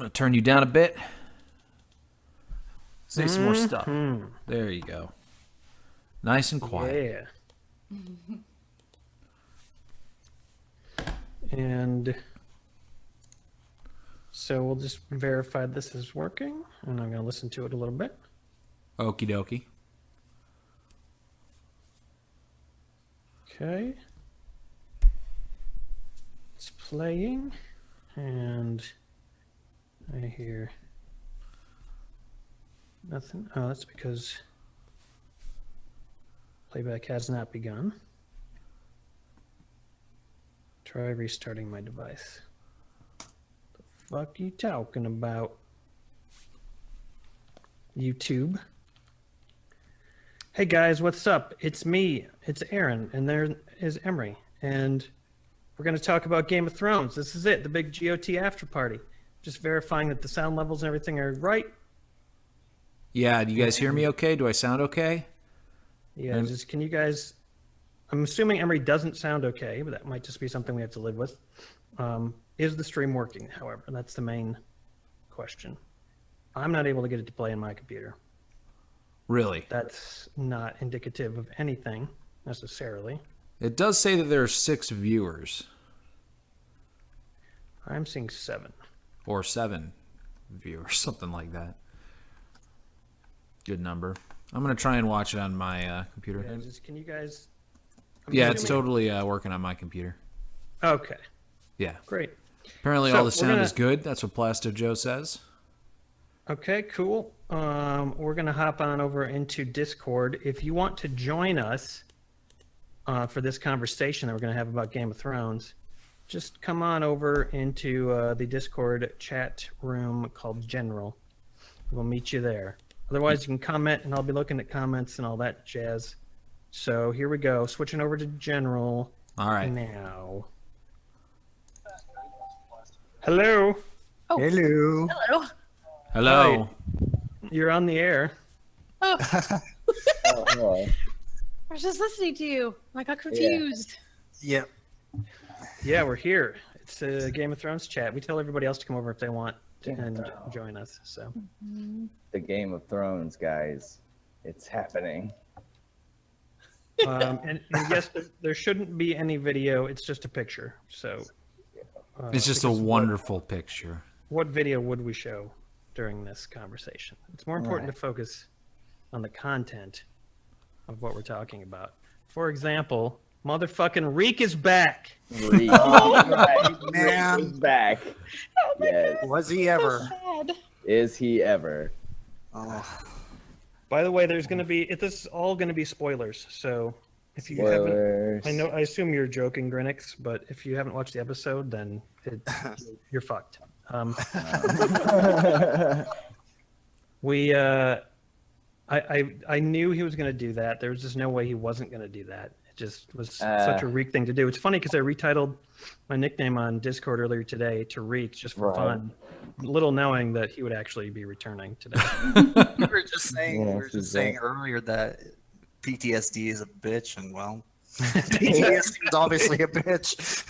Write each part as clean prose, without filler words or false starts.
I'm going to turn you down a bit. Say some more stuff. There you go. Nice and quiet. Yeah. And so we'll just verify this is working, and I'm going to listen to it a little bit. Okie dokie. Okay. It's playing, and I hear nothing. Oh, that's because playback has not begun. Try restarting my device. The fuck you talking about? YouTube. Hey guys, what's up? It's me. It's Aaron, and there is Emre, and we're going to talk about Game of Thrones. This is it, the big GOT after party. Just verifying that the sound levels and everything are right. Yeah, do you guys hear me okay? Do I sound okay? Yeah, just can you guys... I'm assuming Emre doesn't sound okay, but that might just be something we have to live with. Is the stream working, however? That's the main question. I'm not able to get it to play on my computer. Really? That's not indicative of anything, necessarily. It does say that there are 6 viewers. I'm seeing 7. Or 7 viewers, something like that. Good number. I'm going to try and watch it on my computer. Yeah, just, can you guys... Yeah, it's totally working on my computer. Okay. Yeah. Great. Apparently So, all the sound is good. That's what Plasto Joe says. Okay, cool. We're going to hop on over into Discord. If you want to join us for this conversation that we're going to have about Game of Thrones, just come on over into the Discord chat room called General. We'll meet you there. Otherwise, you can comment, and I'll be looking at comments and all that jazz. So here we go. Switching over to General. All right. Now. Hello. Oh. Hello. Hello. Hello. Hi. You're on the air. Oh, Oh, hello. I was just listening to you. I got confused. Yep. Yeah, we're here. It's a Game of Thrones chat. We tell everybody else to come over if they want and join us. So The Game of Thrones, guys. It's happening. and yes, there shouldn't be any video. It's just a picture. So It's just a because wonderful picture. What video would we show during this conversation? It's more important Right. to focus on the content of what we're talking about. For example, motherfucking Reek is back. Reek. Right. Man. Reek is back. Yes. Was he So ever? sad. Is he ever? Oh, By the way, there's going to be this is all going to be spoilers. So if you haven't, Spoilers. I assume you're joking, Grinix, but if you haven't watched the episode, then you're fucked. I knew he was going to do that. There was just no way he wasn't going to do that. It just was such a Reek thing to do. It's funny because I retitled my nickname on Discord earlier today to Reek just for Right. fun, little knowing that he would actually be returning today. we were just saying, Yeah, we were she's just saying right. earlier that PTSD is a bitch, and well, PTSD is obviously a bitch.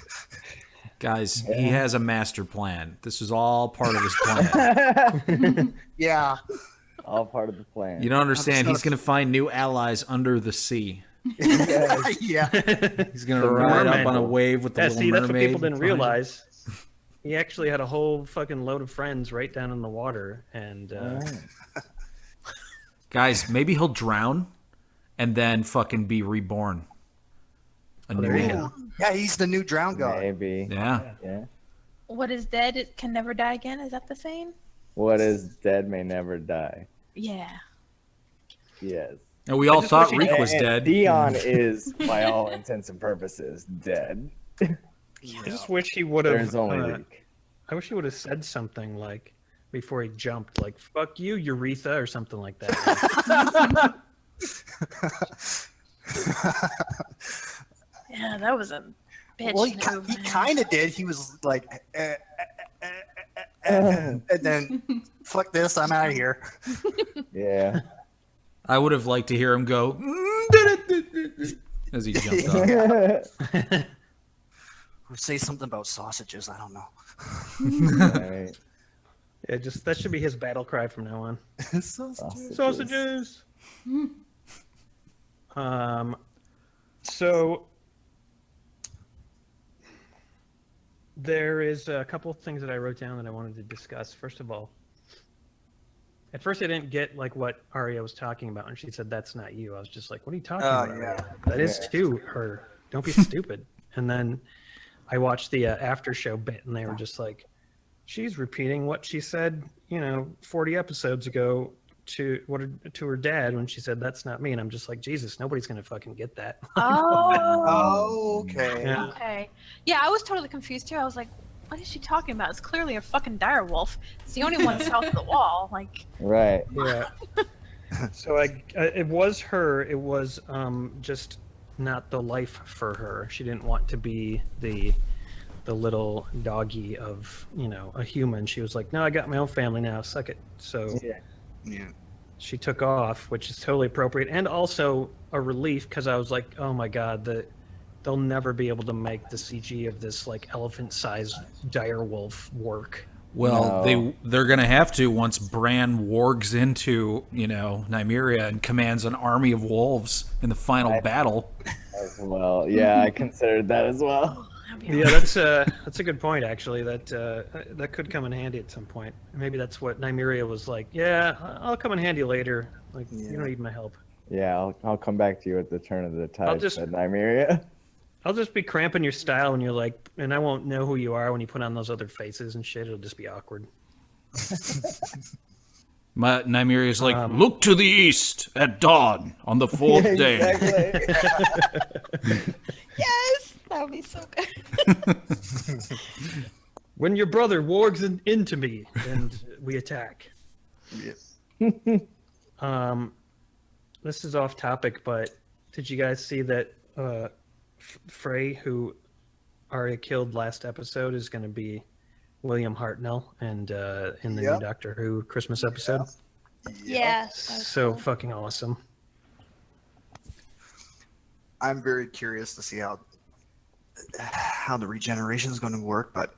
Guys, he has a master plan. This is all part of his plan. Yeah. All part of the plan. You don't understand. I'm He's going to find new allies under the sea. Yes. Yeah. He's going to The ride mermaid. up on a wave with the Yeah, little see, that's what mermaid people didn't behind him. realize. He actually had a whole fucking load of friends right down in the water, and Guys, maybe he'll drown and then fucking be reborn. A new there you man. go. Yeah, he's the new drown god. Maybe. Yeah. Yeah. What is dead it can never die again? Is that the saying? What is dead may never die. Yeah. Yes. And we all just thought wish he- Reek was And dead. Dion is, by all intents and purposes, dead. I just wish he would have. There's only Reek. I wish he would have said something like before he jumped, like "fuck you, Urethra" or something like that. Yeah, that was a bitch Well, move. he man. kind of did. He was like, and then fuck this, I'm out of here. Yeah. I would have liked to hear him go as he jumped off. Or say something about sausages. I don't know. Right. Yeah, just that should be his battle cry from now on. Sausages. Sausages. So there is a couple of things that I wrote down that I wanted to discuss. First of all, at first I didn't get like what Arya was talking about, and she said that's not you. I was just like, what are you talking about? Yeah. That is too her. Don't be stupid. And then I watched the after show bit, and they were just like, she's repeating what she said, 40 episodes ago to her dad when she said that's not me. And I'm just like, Jesus, nobody's gonna fucking get that. Oh, okay. Yeah. Okay. Yeah, I was totally confused too. I was like, what is she talking about? It's clearly a fucking dire wolf. It's the only one south of the wall. Like, Right. Yeah. So it was her. It was just not the life for her. She didn't want to be the little doggy of a human. She was like, no, I got my own family now. Suck it. So Yeah. she took off, which is totally appropriate, and also a relief because I was like, oh my god, they'll never be able to make the CG of this like elephant-sized dire wolf work. Well, No. they're gonna have to once Bran wargs into Nymeria and commands an army of wolves in the final battle. As well. Yeah, I considered that as well. Yeah, that's a good point actually. That could come in handy at some point. Maybe that's what Nymeria was like. Yeah, I'll come in handy later. Like you don't need my help. Yeah, I'll come back to you at the turn of the tide. just- Said Nymeria. I'll just be cramping your style when you're like, and I won't know who you are when you put on those other faces and shit. It'll just be awkward. Nymeria's like, look to the east at dawn on the fourth day. Exactly. yes, that would be so good. When your brother wargs into me and we attack. Yes. This is off topic, but did you guys see that Frey, who Arya killed last episode, is going to be William Hartnell and in the new Doctor Who Christmas episode? Yeah. So fucking awesome. I'm very curious to see how the regeneration is going to work, but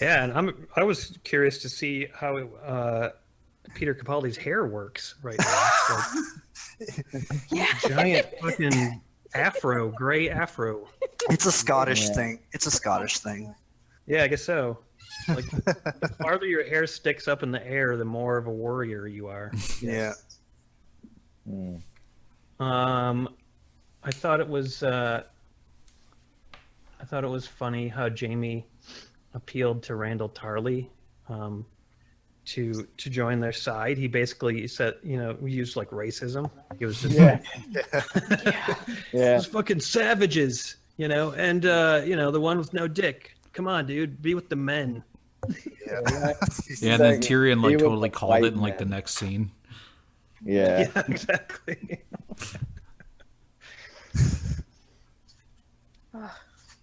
Yeah, and I was curious to see how Peter Capaldi's hair works right now. Like, giant fucking afro, gray afro. it's a Scottish thing. It's a Scottish thing. Yeah, I guess so. Like, the farther your hair sticks up in the air, the more of a warrior you are. Yeah. I thought it was funny how Jamie appealed to Randall Tarley to join their side. He basically said, we used like racism. He was just like, those fucking savages, and the one with no dick. Come on, dude, be with the men. Yeah, and then Tyrion He was totally the called it white in like the man. next scene. Yeah. Yeah, exactly. That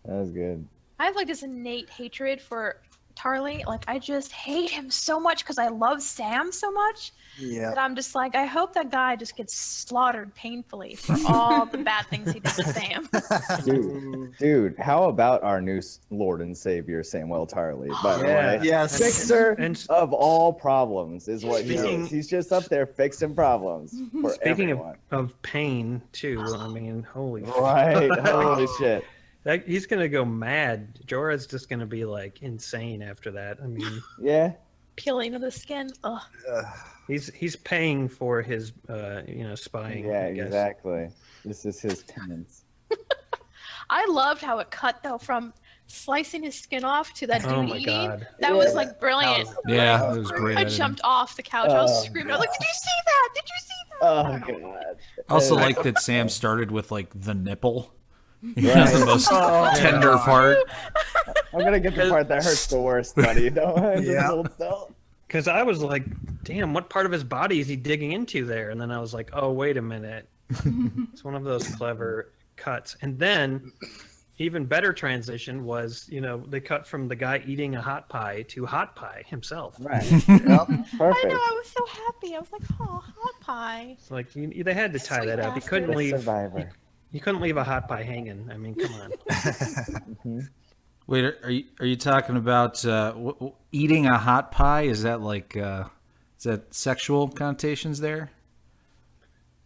was good. I have like this innate hatred for Tarly. Like, I just hate him so much because I love Sam so much Yeah. that I'm just like, I hope that guy just gets slaughtered painfully for all the bad things he did to Sam. Dude, how about our new Lord and Savior, Samwell Tarly, by the way? Yes. Fixer And of all problems is what he Speaking- is. He's just up there fixing problems for Speaking everyone. of pain, too, I mean, holy Right. Holy shit. he's going to go mad. Jorah's just going to be, like, insane after that. I mean, Yeah. Peeling of the skin. Ugh. he's paying for his, spying. Yeah, I guess. exactly. This is his penance. I loved how it cut though from slicing his skin off to that dude Oh my eating. God. That was like brilliant. Yeah, it was great. I editing. jumped off the couch. I was screaming. I was like, "Did you see that? Did you see that?" Oh, God. I also like that Sam started with like the nipple. Right. That's the most tender part. I'm going to get the part that hurts the worst, buddy. Don't Yeah. hold still. Because I was like, damn, what part of his body is he digging into there? And then I was like, oh, wait a minute. It's one of those clever cuts. And then, even better transition was, they cut from the guy eating a hot pie to hot pie himself. Right. Yep. I know. Perfect. I was so happy. I was like, "Oh, hot pie." It's like they had to tie Sweet that up. You bastard. couldn't The leave. survivor. You couldn't leave a hot pie hanging. I mean, come on. Wait, are you talking about eating a hot pie? Is that like is that sexual connotations there?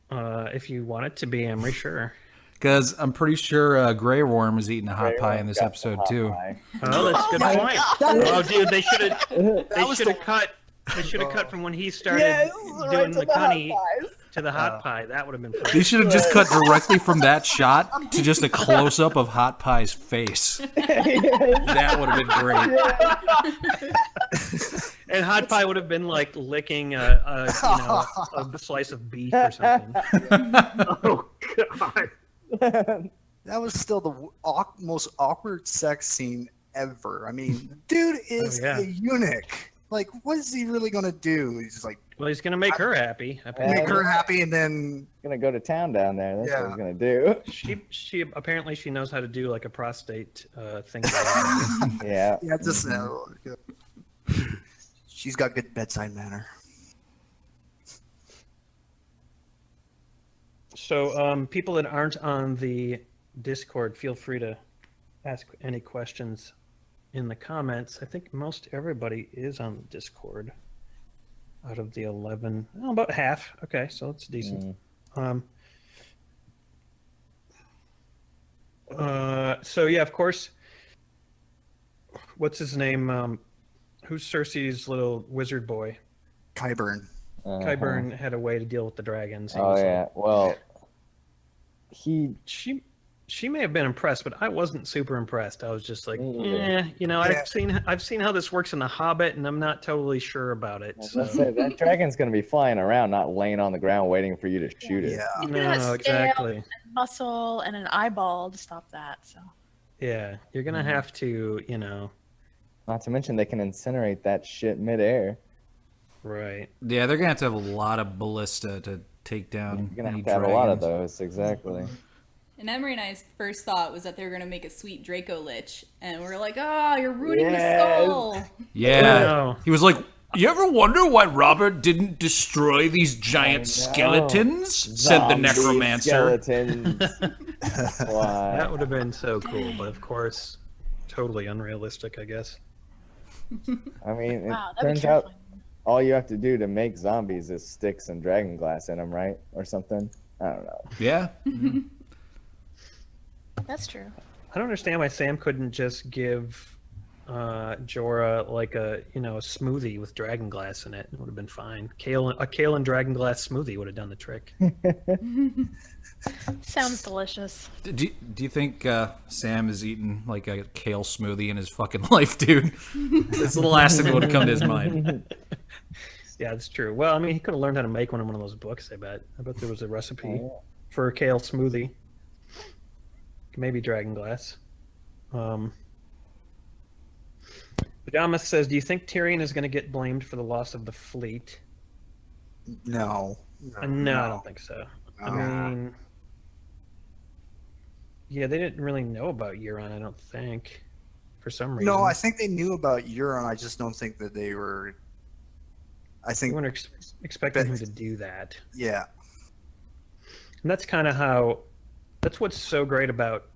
If you want it to be, Emre, sure. Because I'm pretty sure Grey Worm is eating a hot Grey pie Worm's in this got episode hot too. pie. Oh, that's a good my point. God. Oh, dude, they should have. They was should have the- cut. They should have cut from when he started Yes, doing right to the the hot cunny pies. to the hot pie. That would have been They perfect. should have just cut directly from that shot to just a close up of Hot Pie's face. That would have been great. And hot pie would have been like licking a slice of beef or something. Oh God. That was still the most awkward sex scene ever. I mean, dude is yeah. a eunuch. Like, what is he really gonna do? He's just like Well, he's gonna make her happy. make her happy, and then Gonna go to town down there. That's what Yeah. he's gonna do. She apparently she knows how to do like a prostate thing. Yeah. yeah, just she's got good bedside manner. So people that aren't on the Discord, feel free to ask any questions in the comments. I think most everybody is on the Discord. Out of the 11, about half. Okay, so it's decent. So yeah, of course. What's his name? Who's Cersei's little wizard boy? Qyburn. Qyburn had a way to deal with the dragons. He Oh was like- yeah. Well, he. she may have been impressed, but I wasn't super impressed. I was just like, Me either. yeah. I've seen how this works in The Hobbit, and I'm not totally sure about it. Let's So. say that dragon's gonna be flying around, not laying on the ground waiting for you to shoot it. Yeah. You could have No, a scale, exactly. muscle, and an eyeball to stop that. So Yeah, you're gonna have to, Not to mention they can incinerate that shit midair. right. Yeah, they're gonna have to have a lot of ballista to take down. You're gonna any have to have a lot of dragons. those. Exactly. And Emery and I's first thought was that they were going to make a sweet Draco Lich. And we're like, oh, you're ruining Yes. the skull. Yeah, No. he was like, "You ever wonder why Robert didn't destroy these giant skeletons?" Said the Zombie necromancer. Skeletons. Why? That would have been so cool, but of course, totally unrealistic, I guess. I mean, it wow, that'd be turns out terrifying. all you have to do to make zombies is sticks and dragon glass in them, right? Or something. I don't know. Yeah, That's true. I don't understand why Sam couldn't just give Jorah like a smoothie with dragon glass in it. It would have been fine. A kale and dragon glass smoothie would have done the trick. Sounds delicious. do you think Sam is eating like a kale smoothie in his fucking life, dude? That's the last thing that would have come to his mind. Yeah, that's true. Well, I mean, he could have learned how to make one in one of those books. I bet there was a recipe Oh, for a kale smoothie. Maybe dragon glass. Pajamas says, "Do you think Tyrion is going to get blamed for the loss of the fleet?" No. No, I don't think so. I No. mean, yeah, they didn't really know about Euron, I don't think, for some reason. No, I think they knew about Euron. I just don't think that they were. I they think, weren't expecting him to do that. yeah. And that's kind of how. That's what's so great about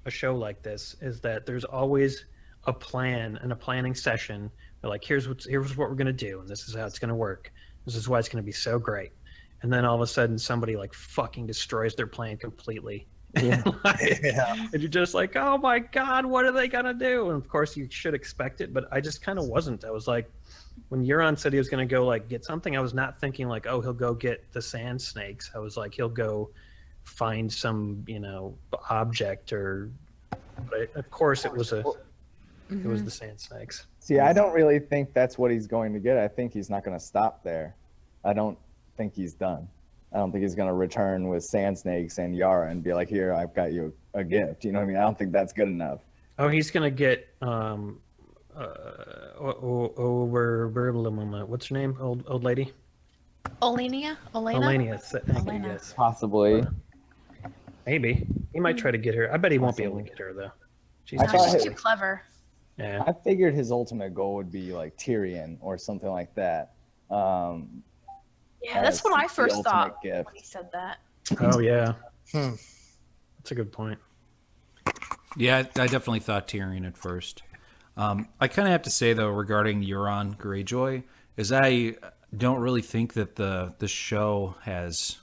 a show like this is that there's always a plan and a planning session. They're like, here's what we're gonna do, and this is how it's gonna work. This is why it's gonna be so great. And then all of a sudden, somebody like fucking destroys their plan completely. Yeah. Yeah. And you're just like, oh my god, what are they gonna do? And of course, you should expect it, but I just kind of wasn't. I was like, when Euron said he was gonna go like get something, I was not thinking like, oh, he'll go get the sand snakes. I was like, he'll go find some object or. But of course, it was the sand snakes. See, I don't really think that's what he's going to get. I think he's not going to stop there. I don't think he's done. I don't think he's going to return with sand snakes and Yara and be like, "Here, I've got you a gift." You know what I mean? I don't think that's good enough. Oh, he's gonna get what's her name? Old lady. Olenia? Olena? Elenia. Thank you. Elena. Yes. Possibly. Maybe he might try to get her. I bet he won't be able to get her though. She's I No, thought she's he- too clever. yeah. I figured his ultimate goal would be like Tyrion or something like that. Yeah, that's as what I the first ultimate thought gift. when he said that. Oh yeah. Hmm. That's a good point. Yeah, I definitely thought Tyrion at first. I kind of have to say though, regarding Euron Greyjoy, is I don't really think that the show has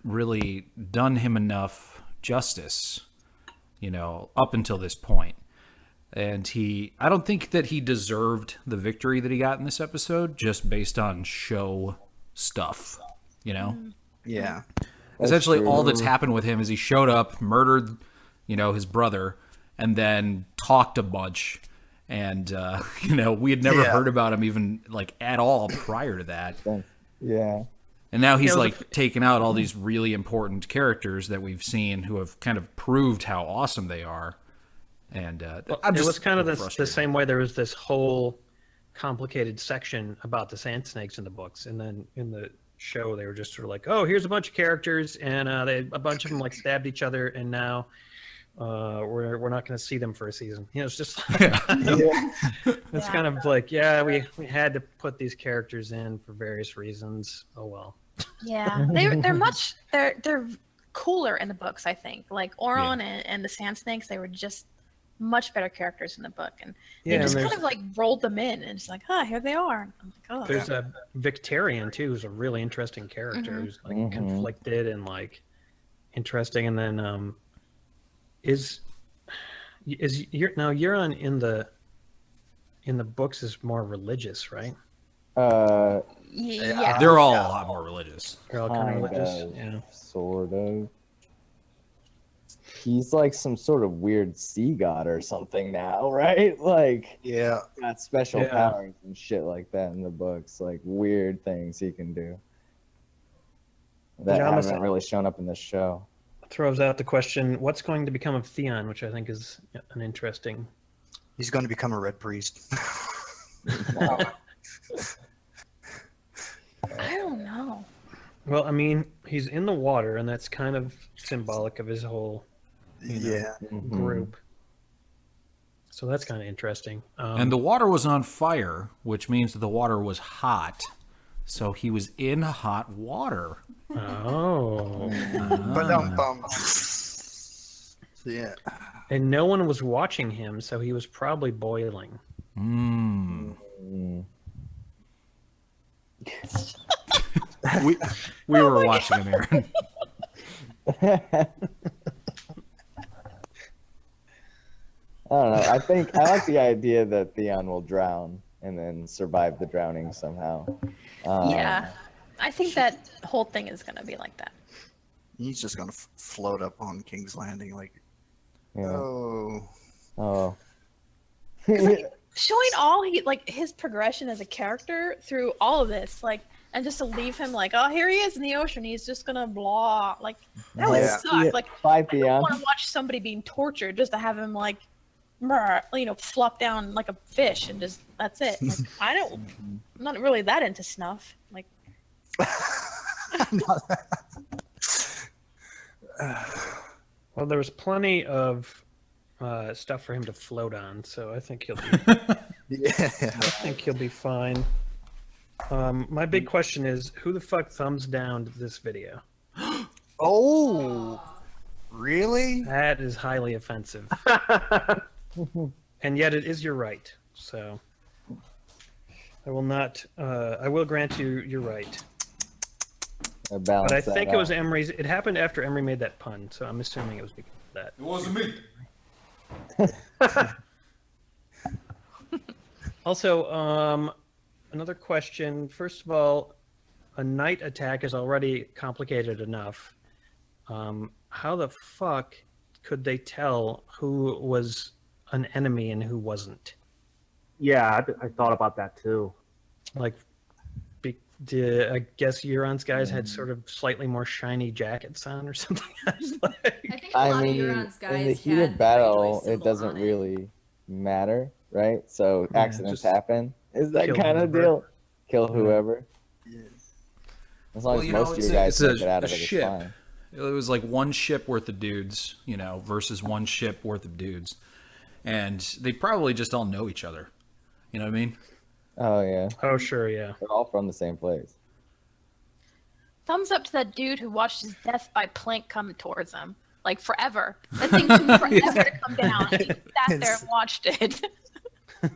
really done him enough justice, up until this point. And I don't think that he deserved the victory that he got in this episode just based on show stuff, Yeah. Essentially, true. all that's happened with him is he showed up, murdered, his brother, and then talked a bunch. And, we had never heard about him even, at all prior to that. Yeah. And now he's, Yeah, taken out all these really important characters that we've seen who have kind of proved how awesome they are. And It was kind of the same way. There was this whole complicated section about the Sand Snakes in the books. And then in the show, they were just sort of like, oh, here's a bunch of characters. And a bunch of them, stabbed each other. And now we're not going to see them for a season. It's just it's kind of like, we had to put these characters in for various reasons. Oh well. Yeah, they're cooler in the books. I think Oron and the Sand Snakes, they were just much better characters in the book, and they just kind of rolled them in, and it's like, here they are. And I'm like, oh. There's a Victorian too, who's a really interesting character, who's conflicted and interesting, and then now Euron in the books is more religious, right? Yeah. They're all a lot more religious. They're all kind of religious. Yeah. Sort of. He's like some sort of weird sea god or something now, right? Yeah. Got special powers and shit like that in the books, weird things he can do that haven't really shown up in this show. Throws out the question, what's going to become of Theon, which I think is an interesting. He's going to become a red priest. I don't know. Well, I mean, he's in the water, and that's kind of symbolic of his whole group. So that's kind of interesting. And the water was on fire, which means that the water was hot. So he was in hot water. Oh. Yeah. And no one was watching him, so he was probably boiling. We were watching him, Aaron. I don't know. I like the idea that Theon will drown and then survive the drowning somehow. Yeah, I think that whole thing is gonna be like that. He's just going to float up on King's Landing Yeah. oh. Showing all his progression as a character through all of this, and just to leave him here he is in the ocean, he's just gonna blah, that would suck. I don't want to watch somebody being tortured just to have him flop down like a fish and just that's it. I'm not really that into snuff. Well, there was plenty of stuff for him to float on, so I think he'll be. I think he'll be fine. My big question is, who the fuck thumbs down this video? Oh, really? That is highly offensive. And yet it is your right. So I will not. I will grant you your right. But I think it was Emery's. It happened after Emery made that pun, so I'm assuming it was because of that. It wasn't me. Also, another question. First of all, a night attack is already complicated enough. How the fuck could they tell who was an enemy and who wasn't? Yeah, I thought about that too. I guess Euron's guys had sort of slightly more shiny jackets on or something. I think a lot of Euron's guys in the heat of battle, it doesn't really matter, right? So accidents happen. Is that kind of deal? Kill whoever. Yeah. As long as most of you guys make it out of it, it's fine. It was one ship worth of dudes, versus one ship worth of dudes. And they probably just all know each other. You know what I mean? Oh, yeah. Oh, sure, yeah. They're all from the same place. Thumbs up to that dude who watched his death by plank coming towards him. like forever. That thing took forever to come down. And he sat there and watched it.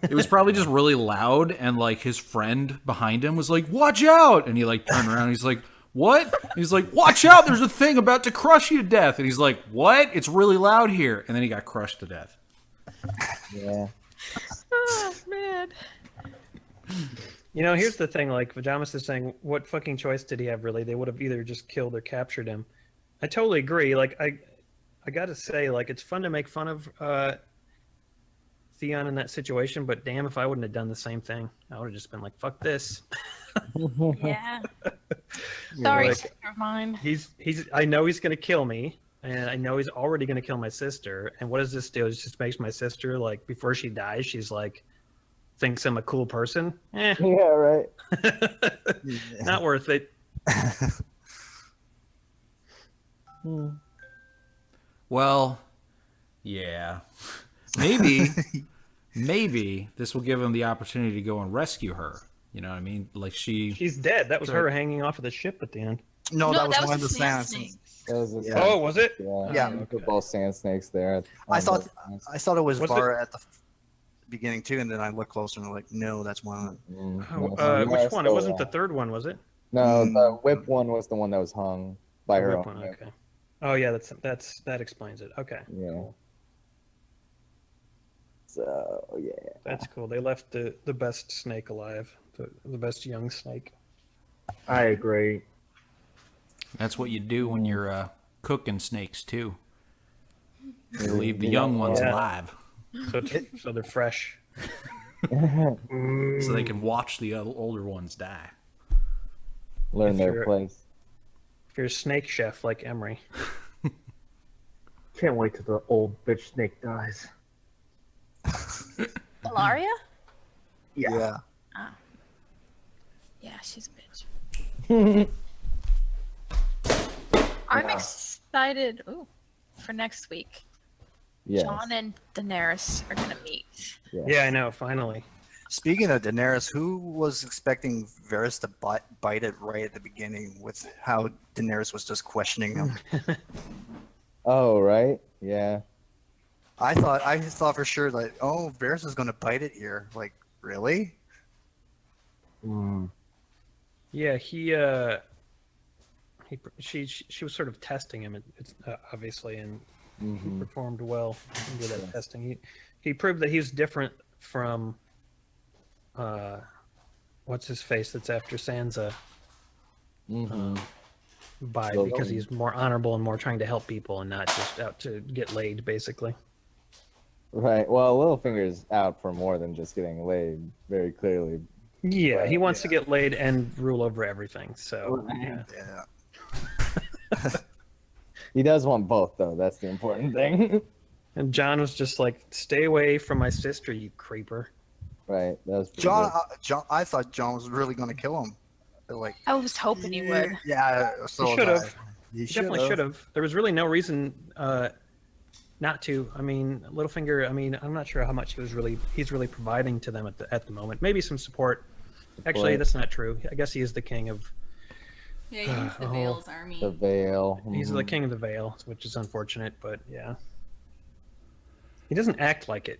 It was probably just really loud, and like his friend behind him was like, "Watch out!" And he like turned around. And he's like, "What?" And he's like, "Watch out! There's a thing about to crush you to death." And he's like, "What? It's really loud here." And then he got crushed to death. Yeah. Oh man. You know, here's the thing. Like Vajamas is saying, what fucking choice did he have? Really, they would have either just killed or captured him. I totally agree. Like I got to say, like it's fun to make fun of Theon in that situation, but damn if I wouldn't have done the same thing. I would have just been like, "Fuck this." Yeah. Sorry, like, sister of mine. He's. I know he's gonna kill me, and I know he's already gonna kill my sister. And what does this do? It just makes my sister like before she dies, she's like, thinks I'm a cool person. Yeah, right. Not worth it. Well, yeah. Maybe this will give him the opportunity to go and rescue her. You know what I mean? Like she's dead. That was her hanging off of the ship at the end. No, that was one of the sand sand snakes. Yeah. Oh, was it? Yeah. Yeah. You put both sand snakes there. I thought it was Was Vara at the beginning too, and then I looked closer and I'm like, no, that's one of them. Which one? It wasn't the third one, was it? No, the whip one was the one that was hung by her Whip own one, whip. okay. Oh yeah, that explains it. Okay. Yeah. So yeah. That's cool. They left the best snake alive, the best young snake. I agree. That's what you do when you're cooking snakes too. You leave the young ones Yeah. alive So they're fresh. so they can watch the older ones die. Learn If their you're- place. If you're a snake chef like Emre. Can't wait till the old bitch snake dies. Ilaria? Yeah. Yeah, she's a bitch. I'm excited for next week. Yes. Jon and Daenerys are gonna meet. Yeah, I know. Finally. Speaking of Daenerys, who was expecting Varys to bite it right at the beginning with how Daenerys was just questioning him? Oh, right. Yeah. I thought for sure that Varys is going to bite it here. Like, really? Yeah, she was sort of testing him, obviously, and he performed well with that testing. He proved that he was different from what's his face that's after Sansa because he's more honorable and more trying to help people and not just out to get laid, basically. Right. Well, Littlefinger's out for more than just getting laid, very clearly. Yeah, he wants to get laid and rule over everything. So yeah. Yeah. He does want both, though. That's the important thing. And Jon was just like, "Stay away from my sister, you creeper." Right. That was pretty Jon, I thought Jon was really going to kill him. Like, I was hoping he would. yeah, so He should have. He Definitely should have. There was really no reason not to. I mean, Littlefinger. I mean, I'm not sure how much he's really providing to them at the moment. Maybe some support. Actually, that's not true. I guess he is the king of. Yeah, he's the Vale's army. The Vale. He's the king of the Vale, which is unfortunate, but yeah. He doesn't act like it.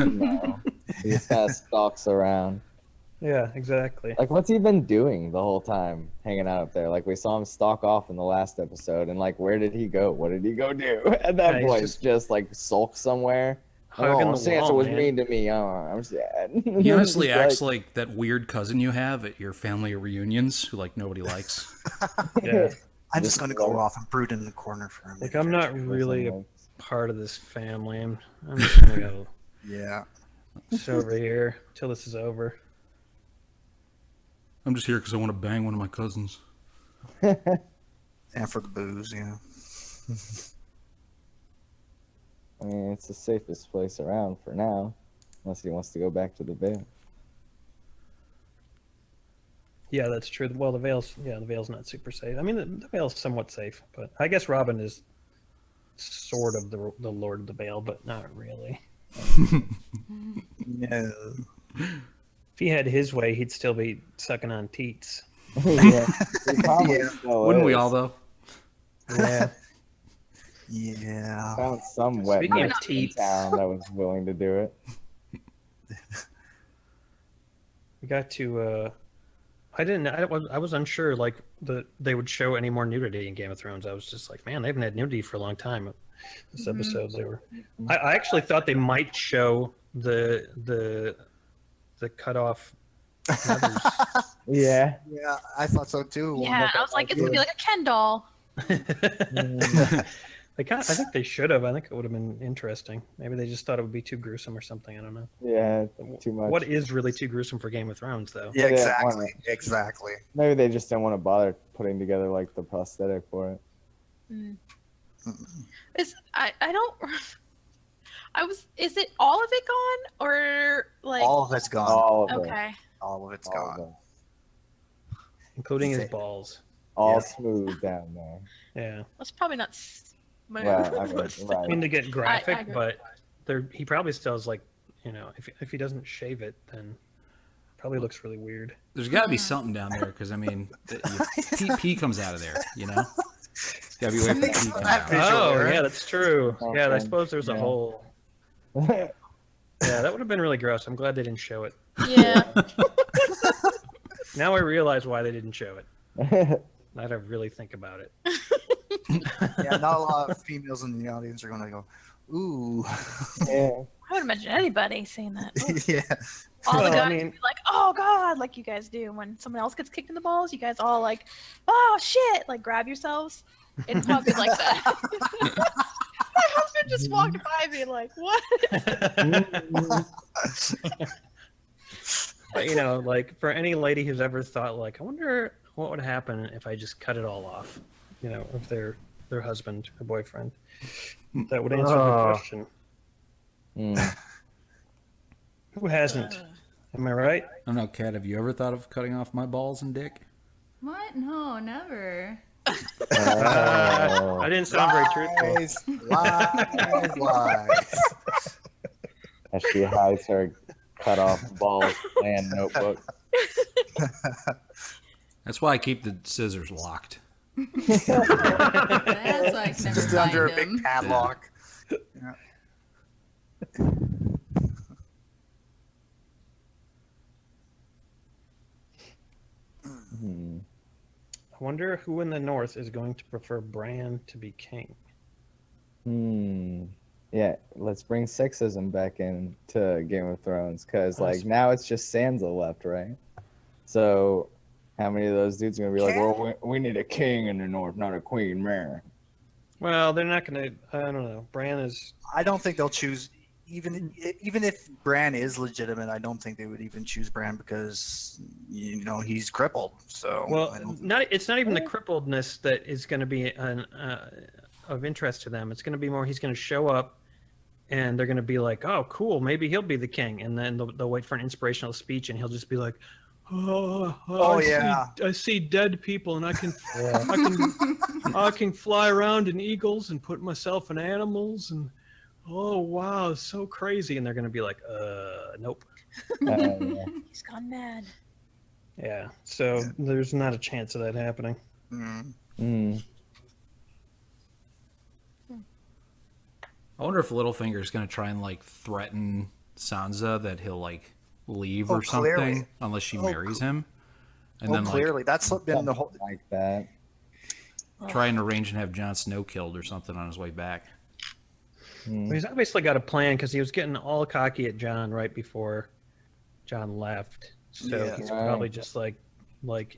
No. He just kind of stalks around. Yeah, exactly. Like, what's he been doing the whole time hanging out up there? Like, we saw him stalk off in the last episode, and, like, where did he go? What did he go do? At that Yeah, point, he's just, like, sulk somewhere. Hugging the Sansa wall, was man. mean to me. Oh, I'm sad. He honestly Just acts like that weird cousin you have at your family reunions who like nobody likes. Yeah. I'm just going to go off and brood in the corner for a minute. Like, I'm not really a like, part of this family. I'm just gonna go Yeah. sit over here till this is over. I'm just here because I want to bang one of my cousins. And for the booze, yeah. I mean, it's the safest place around for now, unless he wants to go back to the Vale. Yeah, that's true. Well, the Vale's not super safe. I mean, the Vale's somewhat safe, but I guess Robin is sort of the Lord of the Vale, but not really. No. If he had his way, he'd still be sucking on teats. Yeah, he probably Yeah. still Wouldn't we is. all though? Yeah. Yeah. Found some wet Speaking of nurse in teats. town that was willing to do it. We got to. I was unsure like they would show any more nudity in Game of Thrones. I was just like, man, they haven't had nudity for a long time. This episode, they were. I actually thought they might show the cut off. Yeah. Yeah, I thought so too. Yeah, I was like, it's gonna be like a Ken doll. I think they should have. I think it would have been interesting. Maybe they just thought it would be too gruesome or something. I don't know. Yeah, too much. What is really too gruesome for Game of Thrones, though? Yeah, Yeah, exactly. Exactly. Maybe they just didn't want to bother putting together like the prosthetic for it. I don't. Is it all of it gone or like? All of it's gone. All of it. Okay. All of it's All of gone. it. Including his balls. All Yeah. smooth down there. Yeah. That's probably not. Well, I mean, I mean right. to get graphic, agree. but he probably still is like, if he doesn't shave it, then probably looks really weird. There's got to be something down there because I mean, pee comes out of there. You know, got to be away from pee coming out. Visual, Oh right? yeah, that's true. Yeah, I Okay. suppose there's a Yeah. whole. Yeah, that would have been really gross. I'm glad they didn't show it. Yeah. Now I realize why they didn't show it. Now that I really think about it. Yeah, not a lot of females in the audience are going to go, ooh. Yeah. I would imagine anybody saying that. Oh. Yeah. All the Well, I guys mean- would be like, "Oh God!" Like you guys do when someone else gets kicked in the balls. You guys all like, "Oh shit!" Like grab yourselves. It'd probably be like that. My husband just walked by me like, "What?" But, like for any lady who's ever thought like, I wonder what would happen if I just cut it all off, if their husband or boyfriend, that would answer the question. Mm. Who hasn't? Am I right? I don't know, Kat. Have you ever thought of cutting off my balls and dick? What? No, never. Oh. I didn't sound very truthful. Lies. As she hides her cut off balls and notebook. That's why I keep the scissors locked. That's why I can never Just find under a him. big padlock. Yeah. Hmm. I wonder who in the North is going to prefer Bran to be king. Yeah, let's bring sexism back into Game of Thrones because That's- like now it's just Sansa left, right? So how many of those dudes are gonna be like, well, we need a king in the North, not a queen, man? Well, they're not going to. I don't know. Bran is. I don't think they'll choose, even if Bran is legitimate, I don't think they would even choose Bran because, he's crippled. So I Well, don't- it's not even the crippledness that is going to be of interest to them. It's going to be more he's going to show up, and they're going to be like, "Oh, cool, maybe he'll be the king," and then they'll wait for an inspirational speech, and he'll just be like, "Oh, yeah. I see dead people, and I can fly around in eagles and put myself in animals, and oh wow, it's so crazy." And they're going to be like, nope." Yeah. He's gone mad. Yeah, so there's not a chance of that happening. Mm. Mm. I wonder if Littlefinger's going to try and like threaten Sansa that he'll like leave Oh, or something clearly. unless she Oh, marries him, and Oh, then clearly, that's been the whole. Like that. try and arrange and have Jon Snow killed or something on his way back. Well, he's obviously got a plan because he was getting all cocky at John right before John left. So Yeah. he's Right. probably just like,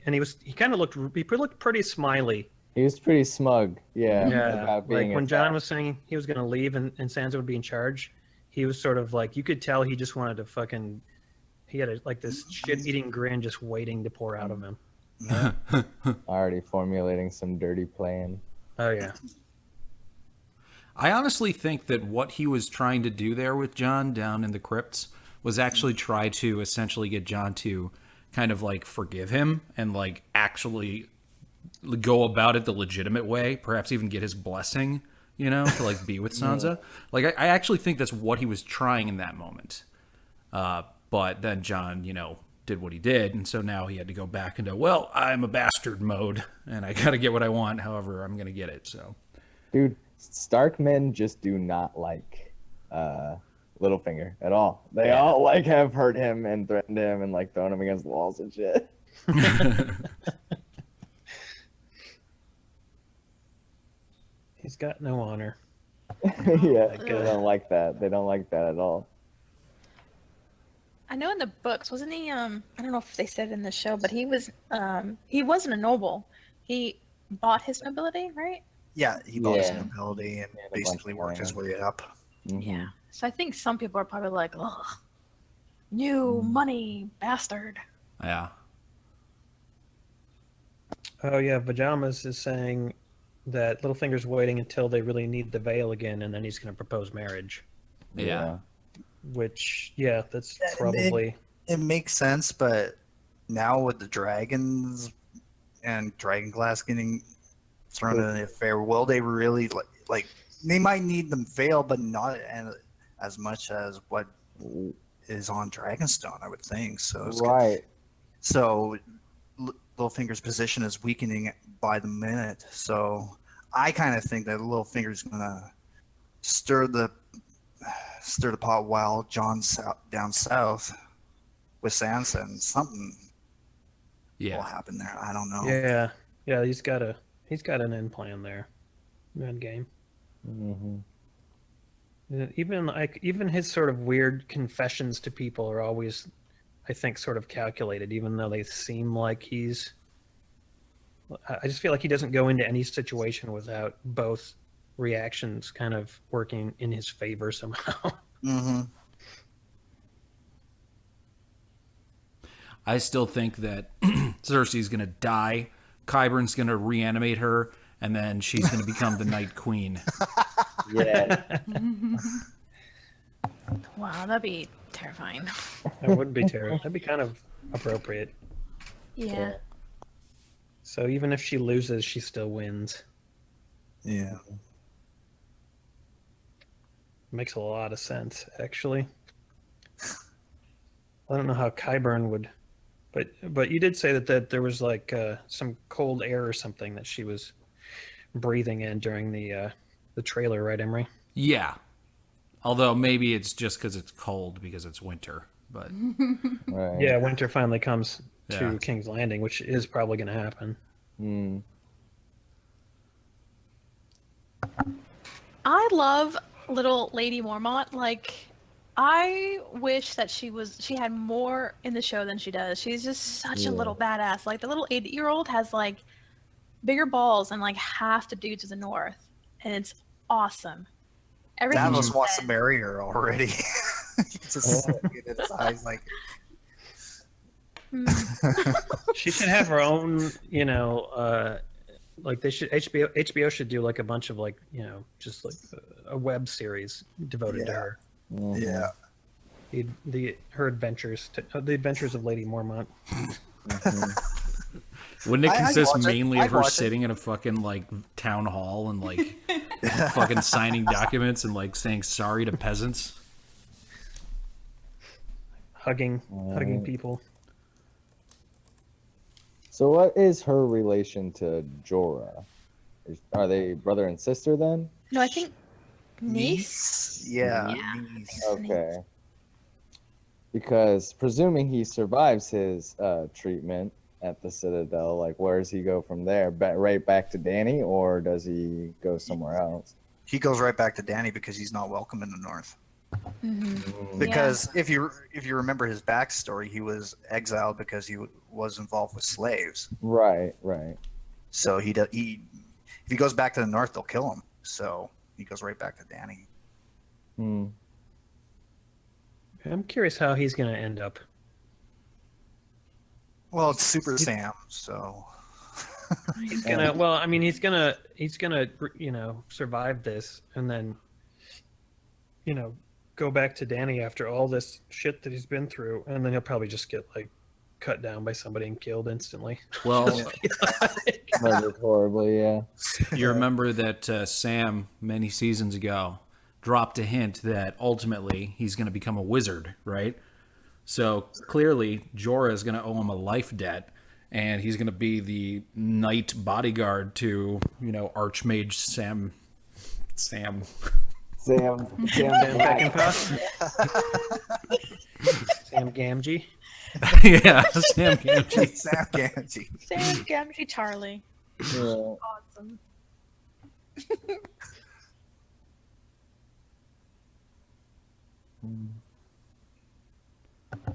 and he kind of looked pretty smiley. He was pretty smug, yeah. About being Like when a- John was saying he was going to leave and Sansa would be in charge, he was sort of like, you could tell he just wanted to fucking, he had like this shit-eating grin just waiting to pour out of him. already formulating some dirty plan. Oh yeah. I honestly think that what he was trying to do there with Jon down in the crypts was actually try to essentially get Jon to kind of like forgive him and like actually go about it the legitimate way, perhaps even get his blessing, to like be with Sansa. Like I actually think that's what he was trying in that moment. But then Jon, did what he did, and so now he had to go back into, well, I'm a bastard mode, and I got to get what I want, however I'm going to get it. So, Dude, Stark men just do not like Littlefinger at all. They all like have hurt him and threatened him and like thrown him against walls and shit. He's got no honor. Yeah, they don't like that. They don't like that at all. I know in the books, wasn't he? I don't know if they said it in the show, but he wasn't a noble. He bought his nobility, right? Yeah, he bought his Yeah. nobility and He had a bunch basically of worked his land. way up. Mhm. Yeah. So I think some people are probably like, ugh, new money bastard. Yeah. Oh yeah, Vajamas is saying that Littlefinger's waiting until they really need the veil again, and then he's going to propose marriage. Yeah. Which, yeah, that's Yeah, probably. It makes sense, but now with the dragons and Dragonglass getting thrown in the affair, will they really like? They might need the veil, but not as much as what is on Dragonstone, I would think. So it's Right. So Littlefinger's position is weakening by the minute. So I kind of think that Littlefinger's gonna stir the pot while John's down south with Sansa, and something will Yeah. happen there. I don't know. Yeah, he's got an end plan there. End game. Mm-hmm. Even his sort of weird confessions to people are always, I think, sort of calculated, even though they seem like I just feel like he doesn't go into any situation without both reactions kind of working in his favor somehow. Mm-hmm. I still think that Cersei's going to die. Qyburn's going to reanimate her, and then she's going to become the Night Queen. Yeah. Wow, that'd be terrifying. That wouldn't be terrible. That'd be kind of appropriate. Yeah. So even if she loses, she still wins. Yeah. Makes a lot of sense, actually. I don't know how Qyburn would, but you did say that there was like some cold air or something that she was breathing in during the trailer, right, Emery? Yeah. Although maybe it's just because it's cold because it's winter. But Right. Yeah, winter finally comes to Yeah. King's Landing, which is probably going to happen. Mm. I love little Lady Mormont. Like, I wish that she had more in the show than she does. She's just such a little badass. Like, the little 8-year-old has like bigger balls than like half the dudes of the North, and it's awesome. Everything Davos she wants to said- marry her already. You can just look at his eyes like. She should have her own, like they should HBO should do like a bunch of like, just like a web series devoted to her. Mhm. Yeah. Her adventures, the adventures of Lady Mormont. wouldn't it I'd consist watch it. mainly of I'd her watch it. sitting in a fucking like town hall and like fucking signing documents and like saying sorry to peasants? Hugging Right. people. So what is her relation to Jorah? Are they brother and sister then? No, I think niece. Yeah. Yeah. Niece. Okay. Because presuming he survives his treatment at the Citadel, like where does he go from there? Right back to Dany, or does he go somewhere else? He goes right back to Dany because he's not welcome in the North. Mm-hmm. Because if you remember his backstory, he was exiled because he was involved with slaves. Right. So if he goes back to the North, they'll kill him. So he goes right back to Dany. Hmm. I'm curious how he's going to end up. Well, it's Super Sam, so He's gonna. Well, I mean, he's gonna, survive this, and then, go back to Dany after all this shit that he's been through, and then he'll probably just get like cut down by somebody and killed instantly. Well, Murdered horribly, yeah. you remember that Sam, many seasons ago, dropped a hint that ultimately he's going to become a wizard, right? So clearly Jorah is going to owe him a life debt, and he's going to be the knight bodyguard to, Archmage Sam Sam. Sam Sam Black. Peckinpah. Sam Gamgee. Yeah, Sam Gamgee. Sam Gamgee. Sam Gamgee Charlie. Yeah. Awesome.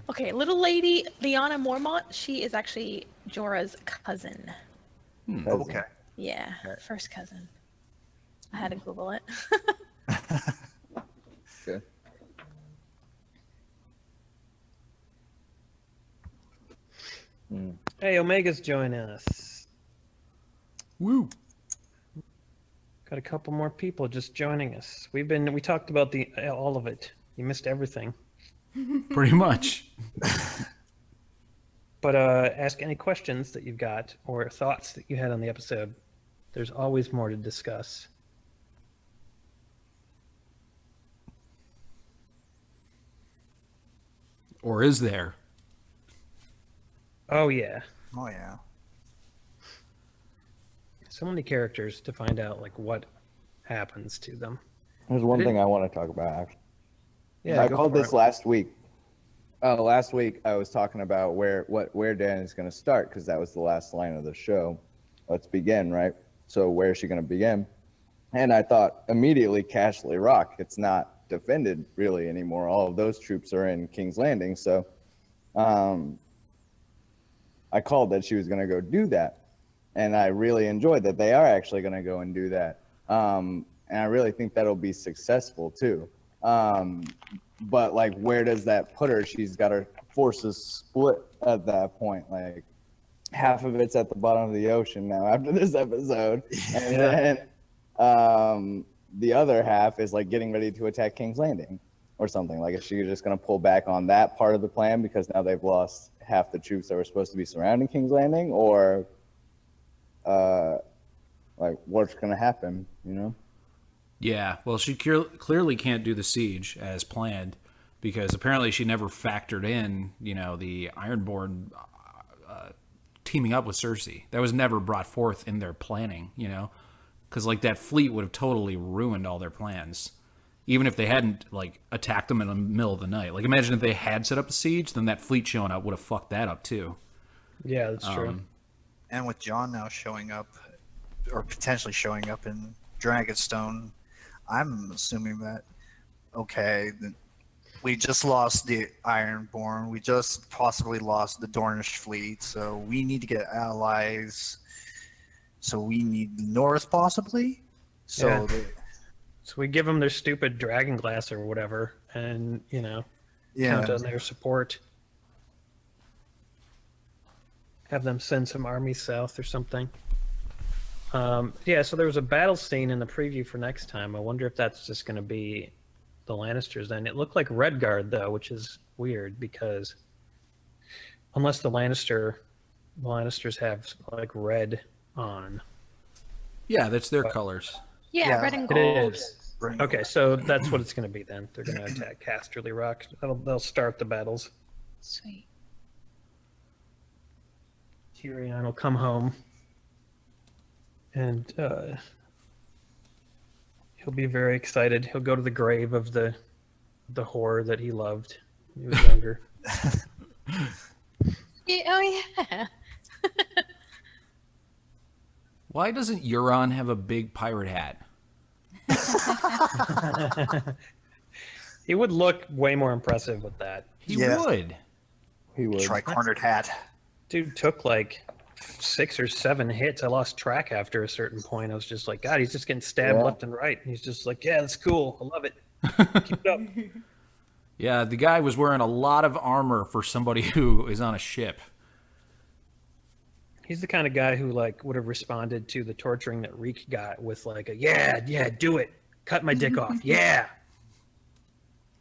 Okay, little lady Liana Mormont. She is actually Jorah's cousin. Okay. Yeah, first cousin. I had to Google it. Okay. Hey, Omega's joining us. Woo. Got a couple more people just joining us. We talked about all of it. You missed everything. Pretty much. But ask any questions that you've got or thoughts that you had on the episode. There's always more to discuss. Or is there? Oh yeah, Oh yeah. so many characters to find out like what happens to them. There's one thing I want to talk about. Actually. Yeah, I go called for this it. last week. Last week I was talking about where Dan is going to start because that was the last line of the show. Let's begin, right? So where is she going to begin? And I thought immediately Cashley Rock. It's not defended really anymore. All of those troops are in King's Landing. So I called that she was going to go do that. And I really enjoyed that they are actually going to go and do that. And I really think that'll be successful too. But like, where does that put her? She's got her forces split at that point. Like, half of it's at the bottom of the ocean now after this episode, and then the other half is like getting ready to attack King's Landing or something. Like, is she just going to pull back on that part of the plan because now they've lost half the troops that were supposed to be surrounding King's Landing, or like what's going to happen? You know? Yeah, well, she clearly can't do the siege as planned because apparently she never factored in, the Ironborn teaming up with Cersei. That was never brought forth in their planning, because like that fleet would have totally ruined all their plans, even if they hadn't like attacked them in the middle of the night. Like, imagine if they had set up a siege, then that fleet showing up would have fucked that up too. Yeah, that's true. And with Jon now showing up, or potentially showing up in Dragonstone, I'm assuming that, okay, we just lost the Ironborn. We just possibly lost the Dornish fleet. So we need to get allies. So we need the North possibly. So Yeah. So we give them their stupid dragon glass or whatever, and count on their support. Have them send some armies south or something. So there was a battle scene in the preview for next time. I wonder if that's just going to be the Lannisters then. It looked like Redguard, though, which is weird because unless the Lannisters have like red on. Yeah, that's their colors. Yeah, red and It gold. is. Okay, so that's what it's going to be then. They're going to attack Casterly Rock. They'll start the battles. Sweet. Tyrion will come home. And he'll be very excited. He'll go to the grave of the whore that he loved when he was younger. Yeah, oh yeah. Why doesn't Euron have a big pirate hat? He would look way more impressive with that. He Yeah. would. He would. Tricornered hat. Dude took like 6 or 7 hits. I lost track after a certain point. I was just like, God, he's just getting stabbed left and right. And he's just like, yeah, that's cool. I love it. Keep it up. Yeah, the guy was wearing a lot of armor for somebody who is on a ship. He's the kind of guy who like would have responded to the torturing that Reek got with like a yeah, do it. Cut my dick off. Yeah.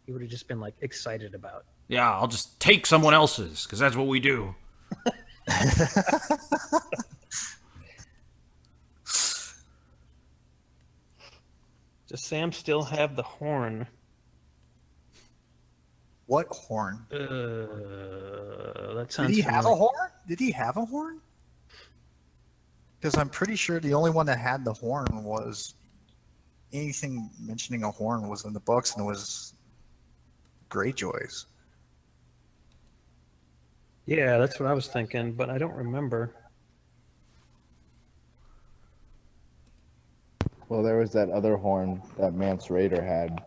He would have just been like excited about. Yeah, I'll just take someone else's because that's what we do. Does Sam still have the horn? What horn? That Did sounds he have a familiar. horn? Did he have a horn? Because I'm pretty sure the only one that had the horn was anything mentioning a horn was in the books, and it was Greyjoys. Yeah, that's what I was thinking, but I don't remember. Well, there was that other horn that Mance Raider had.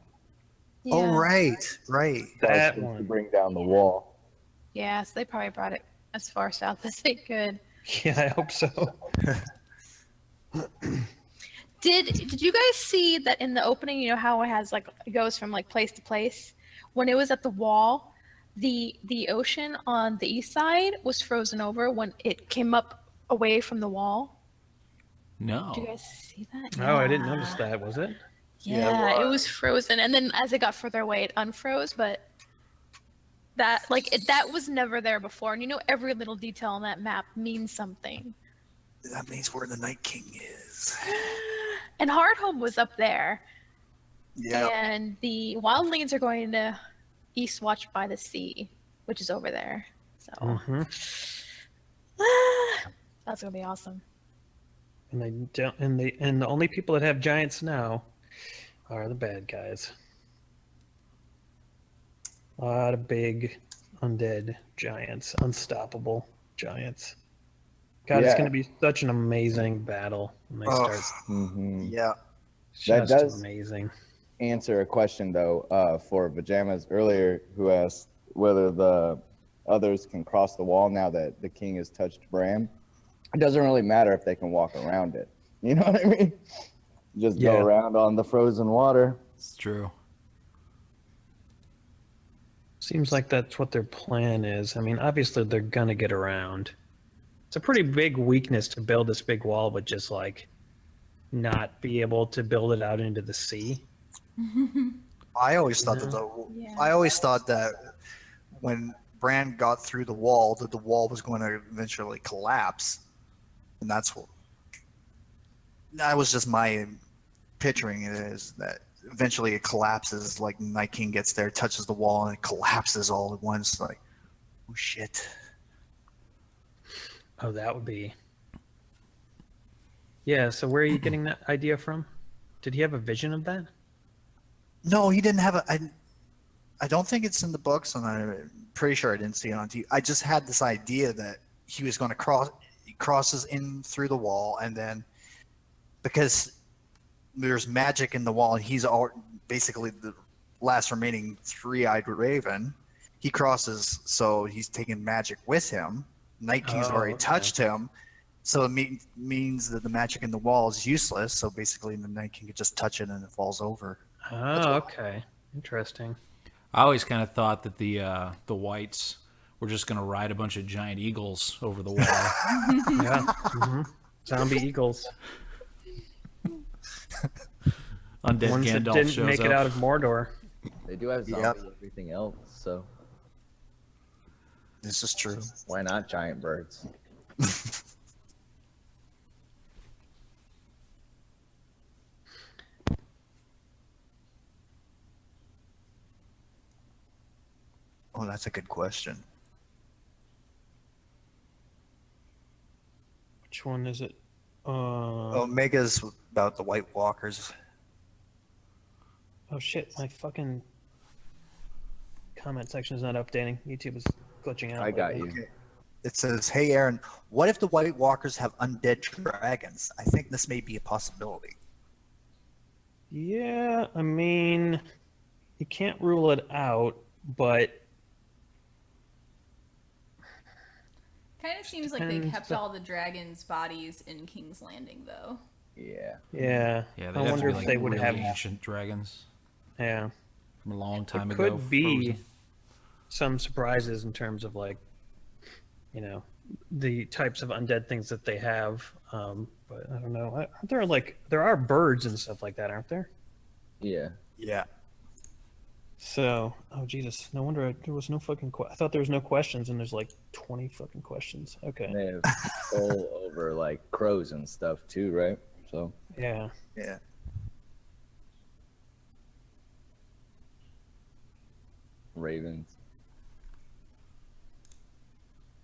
Oh, Yeah. right. That to one. bring down the wall. Yeah, so they probably brought it as far south as they could. Yeah, I hope so. Did you guys see that in the opening? You know how it has like it goes from like place to place. When it was at the wall, the ocean on the east side was frozen over when it came up away from the wall. No. Did you guys see that? Oh, I didn't Yeah. notice that. Was it? Yeah, it was frozen, and then as it got further away, it unfroze. But that that was never there before, and you know every little detail on that map means something. That means where the Night King is. And Hardhome was up there, Yeah. and the Wildlings are going to Eastwatch by the Sea, which is over there. So Mm-hmm. that's gonna be awesome. And they don't. And the only people that have giants now are the bad guys. A lot of big undead giants, unstoppable giants. God, it's Yeah. going to be such an amazing battle when they Oh. start. Hmm. Yeah. That Just does- amazing. Answer a question though for Pajamas earlier, who asked whether the others can cross the wall now that the king has touched Bran. It doesn't really matter if they can walk around it. You know what I mean? Just Yeah. go around on the frozen water. It's true. Seems like that's what their plan is. I mean, obviously they're gonna get around. It's a pretty big weakness to build this big wall, but just like not be able to build it out into the sea. I always thought Yeah. I always thought that when Bran got through the wall, that the wall was going to eventually collapse, and that's what. That was just my picturing it is that eventually it collapses, like Night King gets there, touches the wall, and it collapses all at once. Like, oh shit! Oh, that would be. Yeah. So where are you getting that idea from? Did he have a vision of that? No, he didn't have a. I don't think it's in the books, and I'm pretty sure I didn't see it on TV. I just had this idea that he was going to cross. He crosses in through the wall, and then because there's magic in the wall, and he's basically the last remaining three-eyed raven. He crosses, so he's taking magic with him. Night King's already touched him, so it means that the magic in the wall is useless. So basically, the Night King could just touch it, and it falls over. Oh, okay. Interesting. I always kind of thought that the whites were just going to ride a bunch of giant eagles over the wall. Yeah. Hmm. Zombie eagles. Undead Ones that Gandalf didn't shows make up. it out of Mordor. They do have Yep. zombies and everything else, so This is true. why not giant birds? Oh, that's a good question. Which one is it? Omega's about the White Walkers. Oh shit! My fucking comment section is not updating. YouTube is glitching out. I got lately. you. It says, "Hey Aaron, what if the White Walkers have undead dragons? I think this may be a possibility." Yeah, I mean, you can't rule it out, but Kind of seems like they Depends. kept all the dragons' bodies in King's Landing, though. Yeah. yeah, Yeah, they I have wonder to be if like they would really have. ancient dragons Yeah, from a long time there ago. could be frozen. some surprises in terms of like, you know, the types of undead things that they have. But I don't know. Aren't there like there are birds and stuff like that, aren't there? Yeah. Yeah. So, oh Jesus, no wonder there was no fucking. I thought there was no questions, and there's like 20 fucking questions. Okay, And they have control over like crows and stuff too, right? So yeah. Yeah. ravens.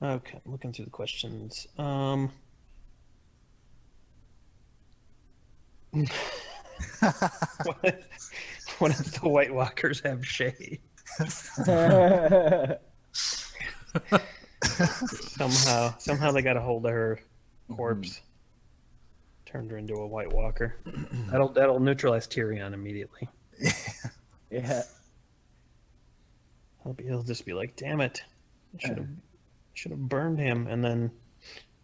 Okay, I'm looking through the questions. What if the White Walkers have shade? Somehow they got a hold of her corpse, turned her into a White Walker. That'll neutralize Tyrion immediately. Yeah. He'll just be like, "Damn it, should have burned him," and then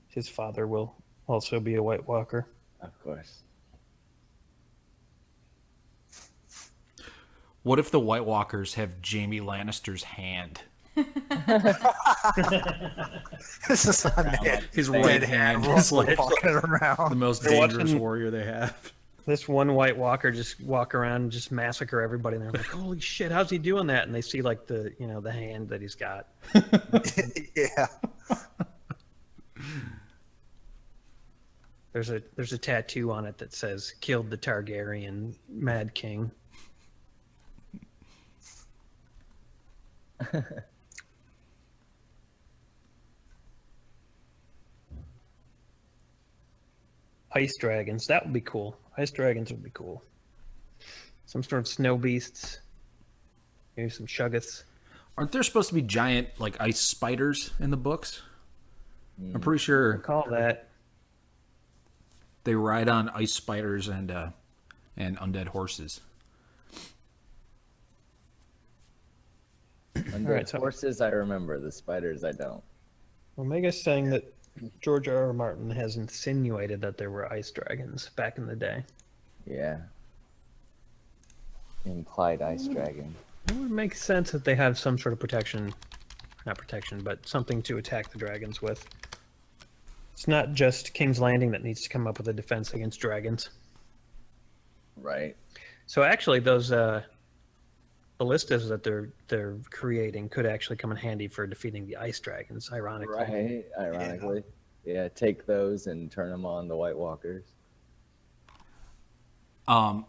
his father will also be a White Walker. Of course. What if the White Walkers have Jaime Lannister's hand? This is His right hand is like walking around. the most dangerous warrior they have. This one White Walker just walk around and just massacre everybody, and they're like, "Holy shit, how's he doing that?" And they see like the hand that he's got. Yeah. There's a tattoo on it that says "Killed the Targaryen Mad King." Ice dragons, that would be cool. Ice dragons would be cool. Some sort of snow beasts. Maybe some shuggoths. Aren't there supposed to be giant like ice spiders in the books? I'm pretty sure Call that. they ride on ice spiders and undead horses. And Alright, the so- horses I remember, the spiders I don't. Omega's saying that George R.R. Martin has insinuated that there were ice dragons back in the day. Yeah. Implied ice dragon. It would make sense that they have some sort of protection. Not protection, but something to attack the dragons with. It's not just King's Landing that needs to come up with a defense against dragons. Right. So actually, those ballistas that they're creating could actually come in handy for defeating the ice dragons. Ironically, Right. Ironically. Yeah, take those and turn them on the White Walkers. I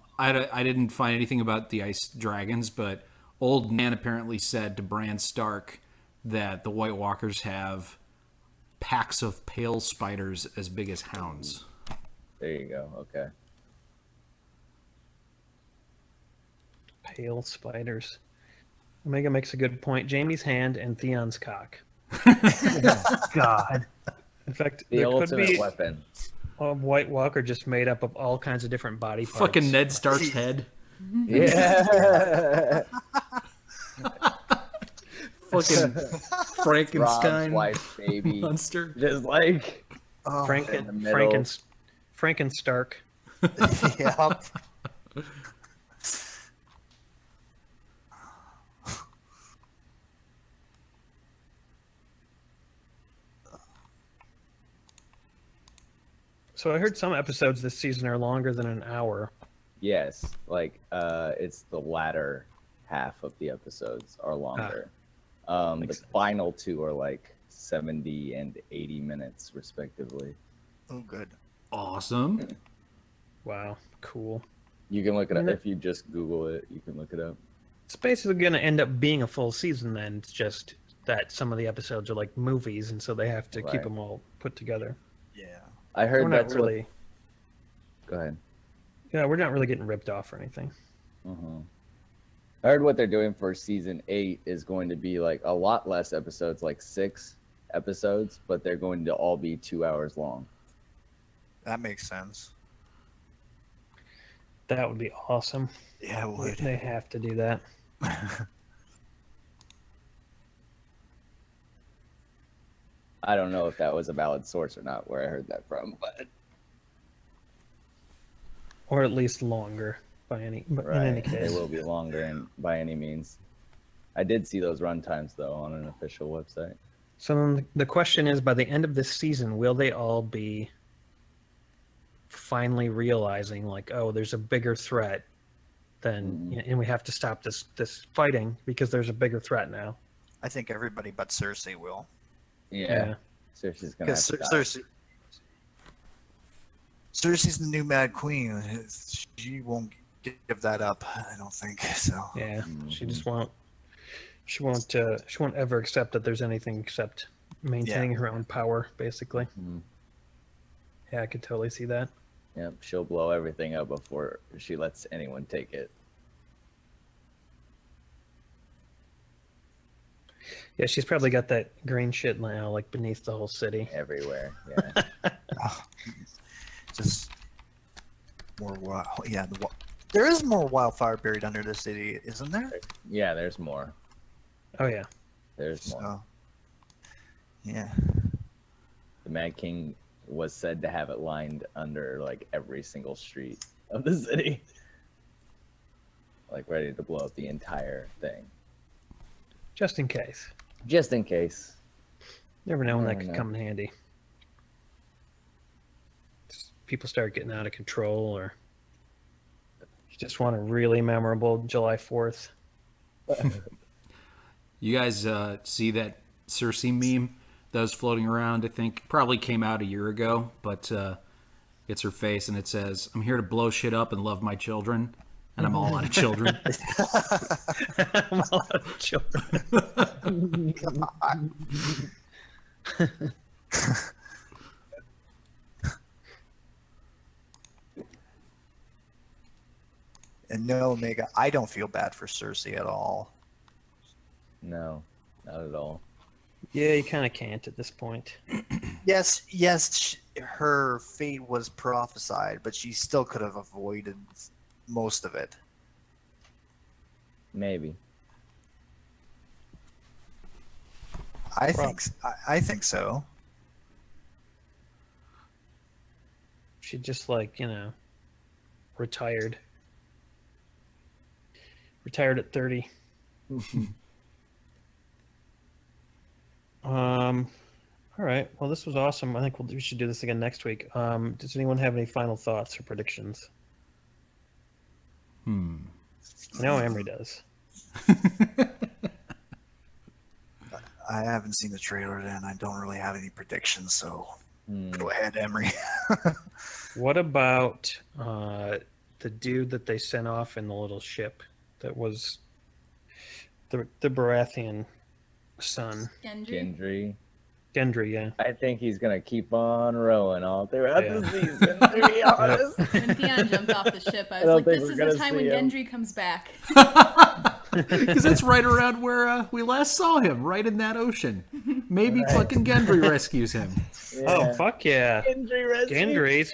didn't find anything about the ice dragons, but Old Nan apparently said to Bran Stark that the White Walkers have packs of pale spiders as big as hounds. There you go. Okay. pale spiders. Omega makes a good point. Jamie's hand and Theon's cock. God. In fact, The there could ultimate be weapon. a White Walker just made up of all kinds of different body parts. Fucking Ned Stark's head. Yeah. Fucking Frankenstein Rob's wife, baby. monster. Just like in the middle. Frankenstark. Yep. So I heard some episodes this season are longer than an hour. Yes, like it's the latter half of the episodes are longer. The final two are like 70 and 80 minutes respectively. Oh, good. Awesome. Wow, cool. You can look it up if you just Google it. You can look it up. It's basically going to end up being a full season then. It's just that some of the episodes are like movies, and so they have to keep them all put together. Yeah. I heard We're not that's really. Go ahead. Yeah, we're not really getting ripped off or anything. I heard what they're doing for season 8 is going to be like a lot less episodes, like 6 episodes, but they're going to all be 2 hours long. That makes sense. That would be awesome. Yeah, it would. They have to do that. I don't know if that was a valid source or not where I heard that from, but Or at least longer by any. But in any they case, will be longer and by any means. I did see those run times though on an official website. so then the question is: by the end of this season, will they all be finally realizing, like, oh, there's a bigger threat than, and we have to stop this fighting because there's a bigger threat now? I think everybody but Cersei will. Yeah. Cersei's gonna have Because to die. Cersei's the new Mad Queen. She won't give that up. I don't think so. Yeah, she just won't. She won't ever accept that there's anything except maintaining her own power, basically. Yeah, I could totally see that. Yep, she'll blow everything up before she lets anyone take it. Yeah, she's probably got that green shit now, like beneath the whole city. Everywhere, yeah. Just more there is more wildfire buried under the city, isn't there? Yeah, there's more. Oh yeah. There's more. So, yeah. The Mad King was said to have it lined under like every single street of the city. Like ready to blow up the entire thing. Just in case. Just in case. Never know when that Never could know. come in handy. People start getting out of control, or you just want a really memorable July 4th. You guys see that Cersei meme that was floating around? I think probably came out a year ago, but it's her face and it says, "I'm here to blow shit up and love my children," and I'm all out of children. I'm all out of children. And no, Omega, I don't feel bad for Cersei at all. No, not at all. Yeah, you kind of can't at this point. Yes, her fate was prophesied, but she still could have avoided most of it. Maybe. I think so. She just retired. Retired at 30. All right. Well, this was awesome. I think we should do this again next week. Does anyone have any final thoughts or predictions? I know Emre does. I haven't seen the trailer and I don't really have any predictions, so go ahead, Emery. What about the dude that they sent off in the little ship that was the Baratheon son? Gendry. Gendry, yeah. I think he's gonna keep on rowing all throughout the season, to be honest. When Theon jumped off the ship, I was don't like, think this we're is gonna the time when see him. Gendry comes back. Because that's right around where we last saw him, right in that ocean. Maybe fucking Gendry rescues him. Yeah. Oh, fuck yeah. Gendry rescues Gendry's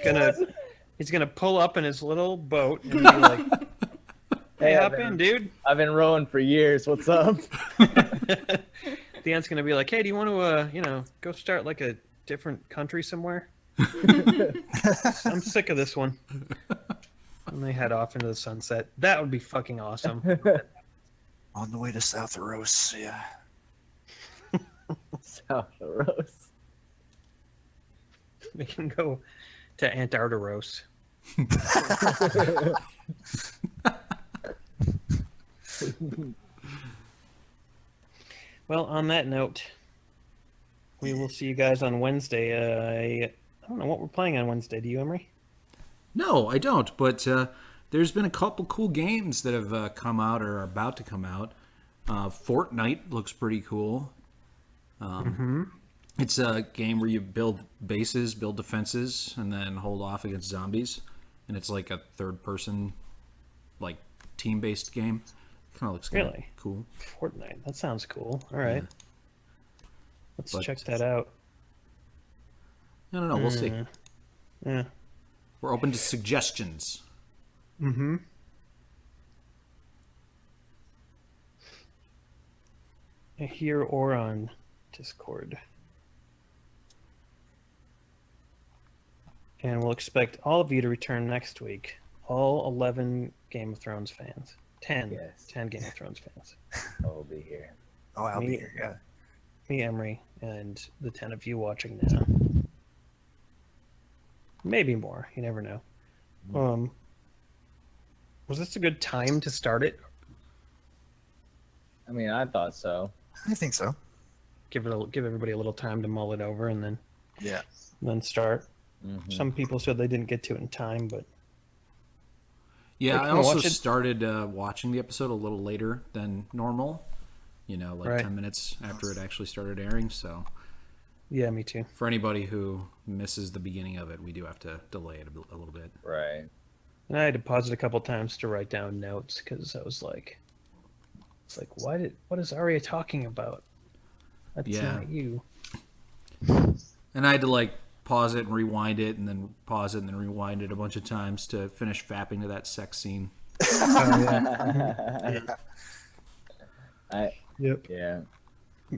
he's gonna pull up in his little boat and be like, hey, hop in, dude. I've been rowing for years. What's up? Theon's gonna be like, hey, do you want to go start like a different country somewhere? I'm sick of this one. And they head off into the sunset. That would be fucking awesome. On the way to Southeros, yeah. South Rose. We can go to Antarctica. Well, on that note, we will see you guys on Wednesday. I don't know what we're playing on Wednesday. Do you, Emery? No, I don't. But there's been a couple cool games that have come out or are about to come out. Fortnite looks pretty cool. It's a game where you build bases, build defenses, and then hold off against zombies. And it's like a third-person, like team-based game. Kind of looks kinda Really? cool. Fortnite. That sounds cool. All right. Let's But- check that out. I don't know. We'll see. Yeah. We're open to suggestions. Mm-hmm. Here or on Discord. And we'll expect all of you to return next week. All 11 Game of Thrones fans. 10. Yes. 10 Game of Thrones fans. I'll be here. Oh, I'll be Me- here, yeah. Me, Emery, and the 10 of you watching now. Maybe more. You never know. Was this a good time to start it? I mean, I thought so. I think so. Give everybody a little time to mull it over and Yeah. then start. Mhm. Some people said they didn't get to it in time, but Yeah, Like, I you wanna also watch it? started watching the episode a little later than normal. Like Right. 10 minutes after it actually started airing. So Yeah, me too. For anybody who misses the beginning of it, we do have to delay it a little bit. Right. And I had to pause it a couple times to write down notes because I was like, what is Arya talking about? That's not you. And I had to like pause it and rewind it, and then pause it and then rewind it a bunch of times to finish fapping to that sex scene. Yep. Yeah.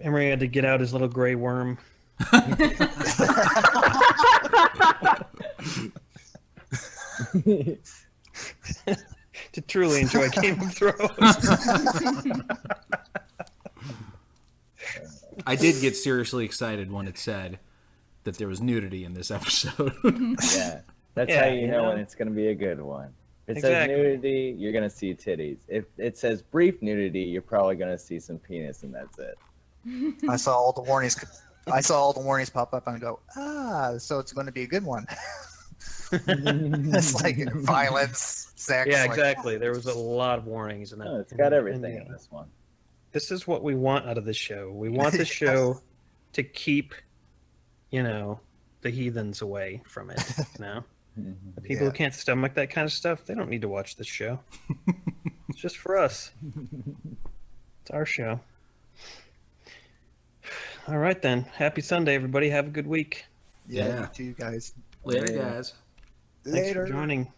Emery had to get out his little gray worm. To truly enjoy Game of Thrones. I did get seriously excited when it said that there was nudity in this episode. Yeah. That's how you know when it's going to be a good one. If it says nudity, you're going to see titties. If it says brief nudity, you're probably going to see some penis, and that's it. I saw all the warnings. I saw all the warnings pop up and go, so it's going to be a good one. It's like violence, sex. Yeah, exactly. There was a lot of warnings in that. Oh, it's got everything in this one. This is what we want out of the show. We want the show to keep, the heathens away from it. The people who can't stomach that kind of stuff, they don't need to watch this show. It's just for us. It's our show. All right, then. Happy Sunday, everybody. Have a good week. Yeah. You too, guys. Later, guys. Thanks for joining.